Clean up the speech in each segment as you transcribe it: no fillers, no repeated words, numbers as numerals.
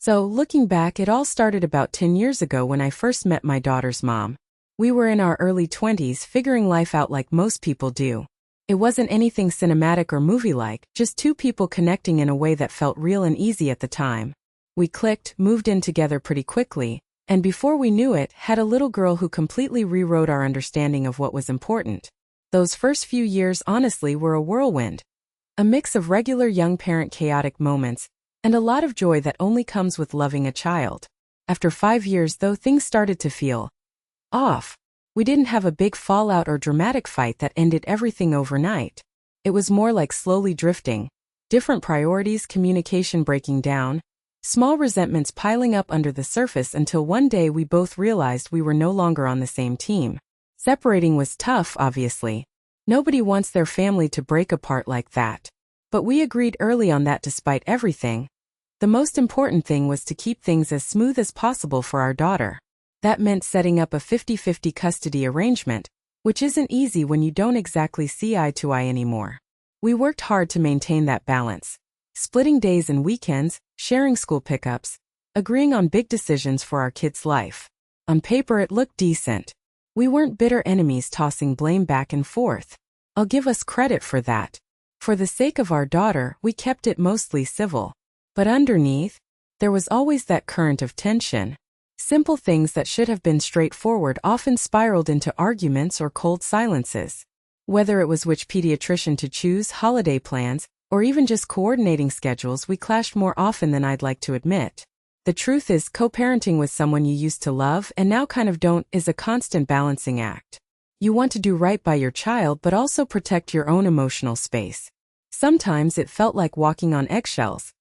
So, looking back, it all started about 10 years ago when I first met my daughter's mom. We were in our early 20s figuring life out like most people do. It wasn't anything cinematic or movie-like, just two people connecting in a way that felt real and easy at the time. We clicked, moved in together pretty quickly, and before we knew it, had a little girl who completely rewrote our understanding of what was important. Those first few years honestly were a whirlwind. A mix of regular young parent chaotic moments, and a lot of joy that only comes with loving a child. After 5 years though, things started to feel off. We didn't have a big fallout or dramatic fight that ended everything overnight. It was more like slowly drifting. Different priorities, communication breaking down, small resentments piling up under the surface until one day we both realized we were no longer on the same team. Separating was tough, obviously. Nobody wants their family to break apart like that. But we agreed early on that despite everything, the most important thing was to keep things as smooth as possible for our daughter. That meant setting up a 50-50 custody arrangement, which isn't easy when you don't exactly see eye to eye anymore. We worked hard to maintain that balance, splitting days and weekends, sharing school pickups, agreeing on big decisions for our kids' life. On paper it looked decent. We weren't bitter enemies tossing blame back and forth. I'll give us credit for that. For the sake of our daughter, we kept it mostly civil. But underneath, there was always that current of tension. Simple things that should have been straightforward often spiraled into arguments or cold silences. Whether it was which pediatrician to choose, holiday plans, or even just coordinating schedules, we clashed more often than I'd like to admit. The truth is, co-parenting with someone you used to love and now kind of don't is a constant balancing act. You want to do right by your child but also protect your own emotional space. Sometimes it felt like walking on eggshells.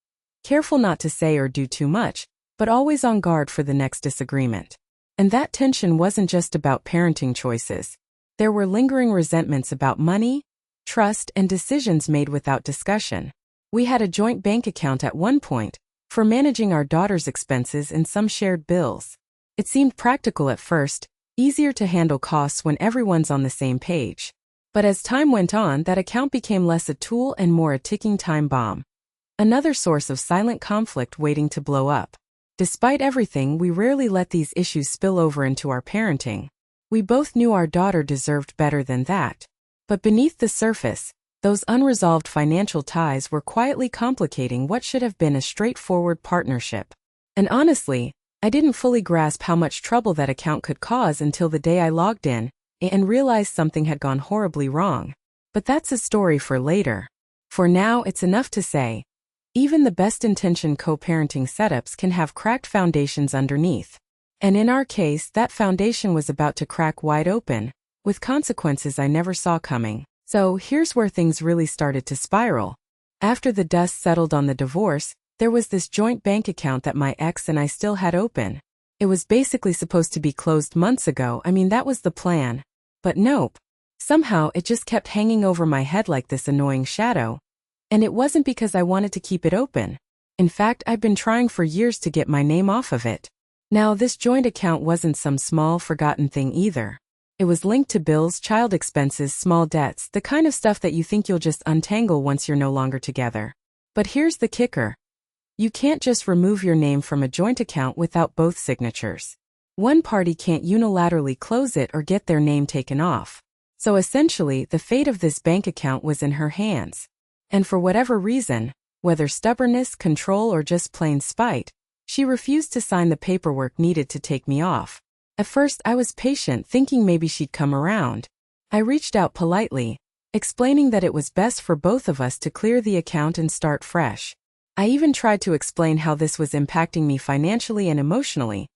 Careful not to say or do too much, but always on guard for the next disagreement. And that tension wasn't just about parenting choices. There were lingering resentments about money, trust, and decisions made without discussion. We had a joint bank account at one point, for managing our daughter's expenses and some shared bills. It seemed practical at first, easier to handle costs when everyone's on the same page. But as time went on, that account became less a tool and more a ticking time bomb. Another source of silent conflict waiting to blow up. Despite everything, we rarely let these issues spill over into our parenting. We both knew our daughter deserved better than that. But beneath the surface, those unresolved financial ties were quietly complicating what should have been a straightforward partnership. And honestly, I didn't fully grasp how much trouble that account could cause until the day I logged in and realized something had gone horribly wrong. But that's a story for later. For now, it's enough to say, even the best-intentioned co-parenting setups can have cracked foundations underneath. And in our case, that foundation was about to crack wide open, with consequences I never saw coming. So here's where things really started to spiral. After the dust settled on the divorce, there was this joint bank account that my ex and I still had open. It was basically supposed to be closed months ago. That was the plan. But nope. Somehow it just kept hanging over my head like this annoying shadow. And it wasn't because I wanted to keep it open. In fact, I'd been trying for years to get my name off of it. Now, this joint account wasn't some small, forgotten thing either. It was linked to bills, child expenses, small debts, the kind of stuff that you think you'll just untangle once you're no longer together. But here's the kicker. You can't just remove your name from a joint account without both signatures. One party can't unilaterally close it or get their name taken off. So essentially, the fate of this bank account was in her hands. And for whatever reason, whether stubbornness, control, or just plain spite, she refused to sign the paperwork needed to take me off. At first, I was patient, thinking maybe she'd come around. I reached out politely, explaining that it was best for both of us to clear the account and start fresh. I even tried to explain how this was impacting me financially and emotionally.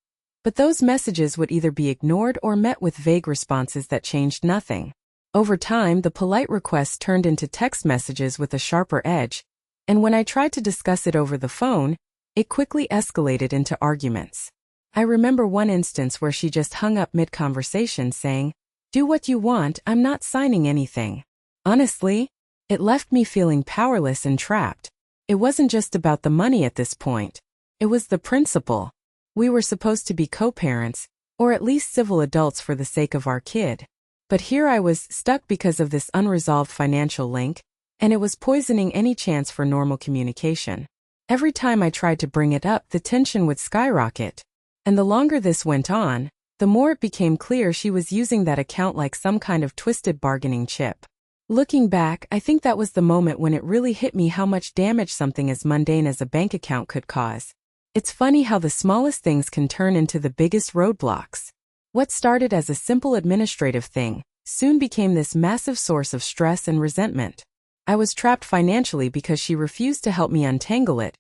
But those messages would either be ignored or met with vague responses that changed nothing. Over time, the polite requests turned into text messages with a sharper edge, and when I tried to discuss it over the phone, it quickly escalated into arguments. I remember one instance where she just hung up mid-conversation saying, "Do what you want, I'm not signing anything." Honestly, it left me feeling powerless and trapped. It wasn't just about the money at this point. It was the principle. We were supposed to be co-parents, or at least civil adults for the sake of our kid. But here I was, stuck because of this unresolved financial link, and it was poisoning any chance for normal communication. Every time I tried to bring it up, the tension would skyrocket. And the longer this went on, the more it became clear she was using that account like some kind of twisted bargaining chip. Looking back, I think that was the moment when it really hit me how much damage something as mundane as a bank account could cause. It's funny how the smallest things can turn into the biggest roadblocks. What started as a simple administrative thing soon became this massive source of stress and resentment. I was trapped financially because she refused to help me untangle it,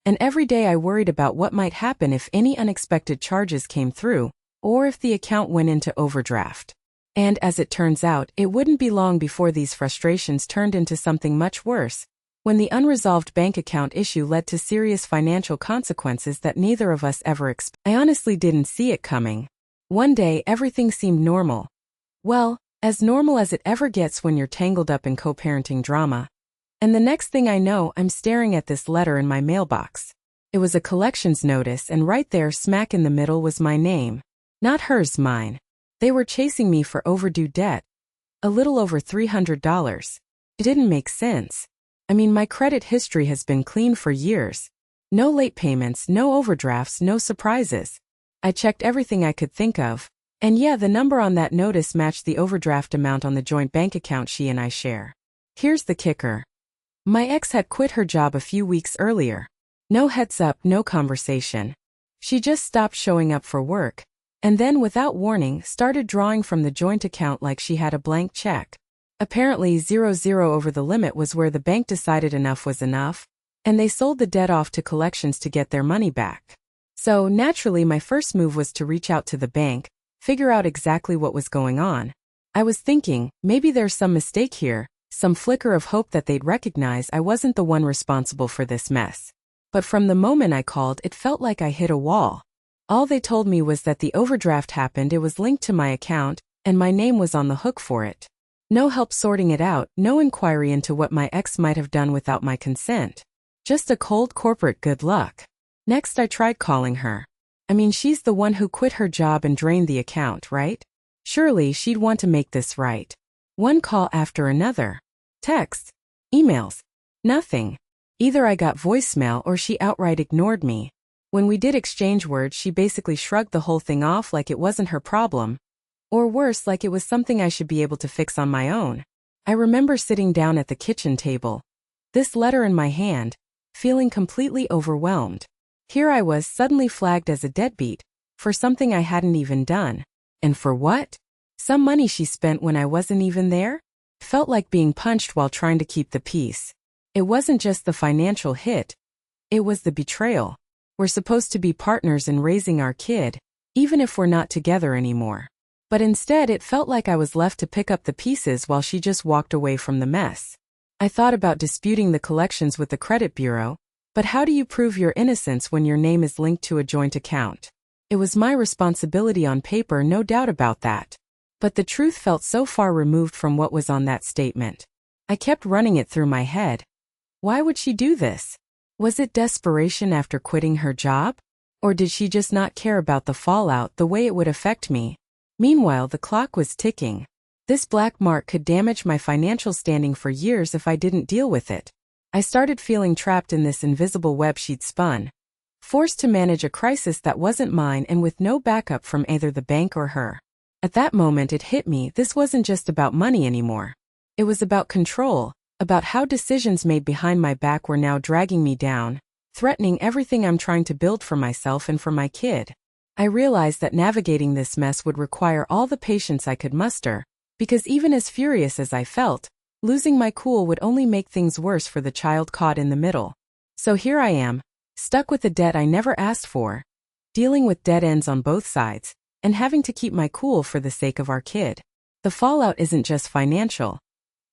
and every day I worried about what might happen if any unexpected charges came through, or if the account went into overdraft. And as it turns out, it wouldn't be long before these frustrations turned into something much worse, when the unresolved bank account issue led to serious financial consequences that neither of us ever expected. I honestly didn't see it coming. One day, everything seemed normal. Well, as normal as it ever gets when you're tangled up in co-parenting drama. And the next thing I know, I'm staring at this letter in my mailbox. It was a collections notice, and right there, smack in the middle, was my name. Not hers, mine. They were chasing me for overdue debt. A little over $300. It didn't make sense. I mean, my credit history has been clean for years. No late payments, no overdrafts, no surprises. I checked everything I could think of. And yeah, the number on that notice matched the overdraft amount on the joint bank account she and I share. Here's the kicker. My ex had quit her job a few weeks earlier. No heads up, no conversation. She just stopped showing up for work, and then, without warning, started drawing from the joint account like she had a blank check. Apparently, 00 over the limit was where the bank decided enough was enough, and they sold the debt off to collections to get their money back. So, naturally, my first move was to reach out to the bank, figure out exactly what was going on. I was thinking, maybe there's some mistake here, some flicker of hope that they'd recognize I wasn't the one responsible for this mess. But from the moment I called, it felt like I hit a wall. All they told me was that the overdraft happened, it was linked to my account, and my name was on the hook for it. No help sorting it out, no inquiry into what my ex might have done without my consent. Just a cold corporate good luck. Next, I tried calling her. I mean, she's the one who quit her job and drained the account, right? Surely she'd want to make this right. One call after another. Texts. Emails. Nothing. Either I got voicemail or she outright ignored me. When we did exchange words, she basically shrugged the whole thing off like it wasn't her problem. Or worse, like it was something I should be able to fix on my own. I remember sitting down at the kitchen table, this letter in my hand, feeling completely overwhelmed. Here I was suddenly flagged as a deadbeat, for something I hadn't even done. And for what? Some money she spent when I wasn't even there? Felt like being punched while trying to keep the peace. It wasn't just the financial hit. It was the betrayal. We're supposed to be partners in raising our kid, even if we're not together anymore. But instead, it felt like I was left to pick up the pieces while she just walked away from the mess. I thought about disputing the collections with the credit bureau, but how do you prove your innocence when your name is linked to a joint account? It was my responsibility on paper, no doubt about that. But the truth felt so far removed from what was on that statement. I kept running it through my head. Why would she do this? Was it desperation after quitting her job? Or did she just not care about the fallout the way it would affect me? Meanwhile, the clock was ticking. This black mark could damage my financial standing for years if I didn't deal with it. I started feeling trapped in this invisible web she'd spun, forced to manage a crisis that wasn't mine and with no backup from either the bank or her. At that moment, it hit me, this wasn't just about money anymore. It was about control. About how decisions made behind my back were now dragging me down, threatening everything I'm trying to build for myself and for my kid. I realized that navigating this mess would require all the patience I could muster, because even as furious as I felt, losing my cool would only make things worse for the child caught in the middle. So here I am, stuck with a debt I never asked for, dealing with dead ends on both sides, and having to keep my cool for the sake of our kid. The fallout isn't just financial.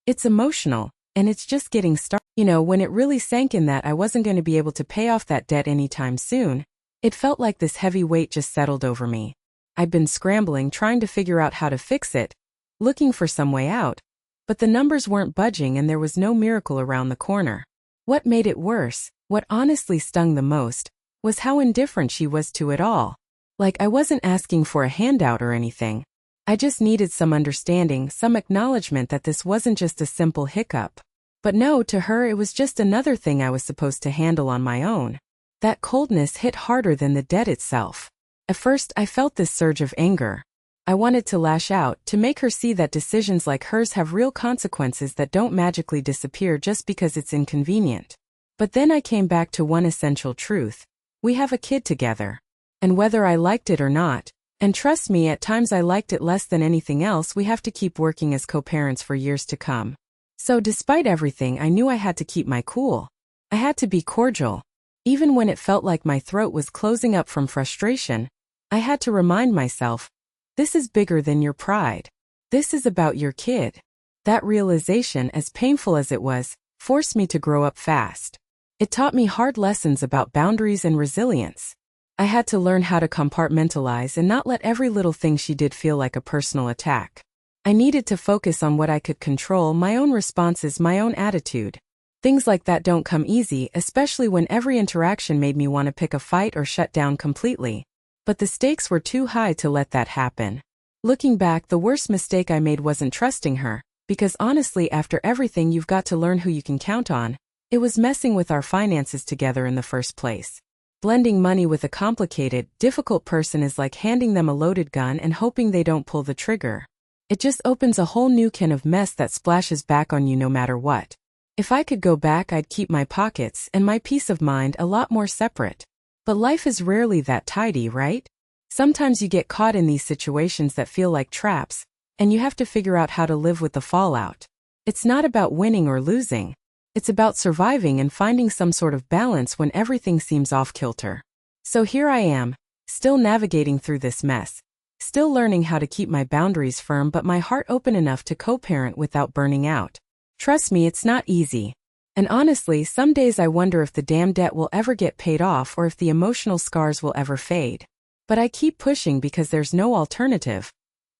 It's emotional. And it's just getting started. When it really sank in that I wasn't going to be able to pay off that debt anytime soon, it felt like this heavy weight just settled over me. I'd been scrambling, trying to figure out how to fix it, looking for some way out, but the numbers weren't budging and there was no miracle around the corner. What made it worse, what honestly stung the most, was how indifferent she was to it all. Like I wasn't asking for a handout or anything. I just needed some understanding, some acknowledgement that this wasn't just a simple hiccup. But no, to her it was just another thing I was supposed to handle on my own. That coldness hit harder than the debt itself. At first, I felt this surge of anger. I wanted to lash out, to make her see that decisions like hers have real consequences that don't magically disappear just because it's inconvenient. But then I came back to one essential truth. We have a kid together. And whether I liked it or not, and trust me, at times I liked it less than anything else, we have to keep working as co-parents for years to come. So despite everything, I knew I had to keep my cool. I had to be cordial. Even when it felt like my throat was closing up from frustration, I had to remind myself, this is bigger than your pride. This is about your kid. That realization, as painful as it was, forced me to grow up fast. It taught me hard lessons about boundaries and resilience. I had to learn how to compartmentalize and not let every little thing she did feel like a personal attack. I needed to focus on what I could control, my own responses, my own attitude. Things like that don't come easy, especially when every interaction made me want to pick a fight or shut down completely. But the stakes were too high to let that happen. Looking back, the worst mistake I made wasn't trusting her, because honestly, after everything, you've got to learn who you can count on. It was messing with our finances together in the first place. Blending money with a complicated, difficult person is like handing them a loaded gun and hoping they don't pull the trigger. It just opens a whole new can of mess that splashes back on you no matter what. If I could go back, I'd keep my pockets and my peace of mind a lot more separate. But life is rarely that tidy, right? Sometimes you get caught in these situations that feel like traps, and you have to figure out how to live with the fallout. It's not about winning or losing. It's about surviving and finding some sort of balance when everything seems off-kilter. So here I am, still navigating through this mess, still learning how to keep my boundaries firm but my heart open enough to co-parent without burning out. Trust me, it's not easy. And honestly, some days I wonder if the damn debt will ever get paid off or if the emotional scars will ever fade. But I keep pushing because there's no alternative.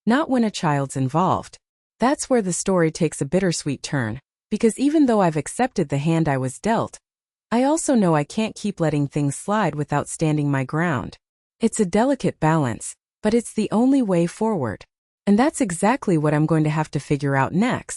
Not when a child's involved. That's where the story takes a bittersweet turn. Because even though I've accepted the hand I was dealt, I also know I can't keep letting things slide without standing my ground. It's a delicate balance, but it's the only way forward. And that's exactly what I'm going to have to figure out next.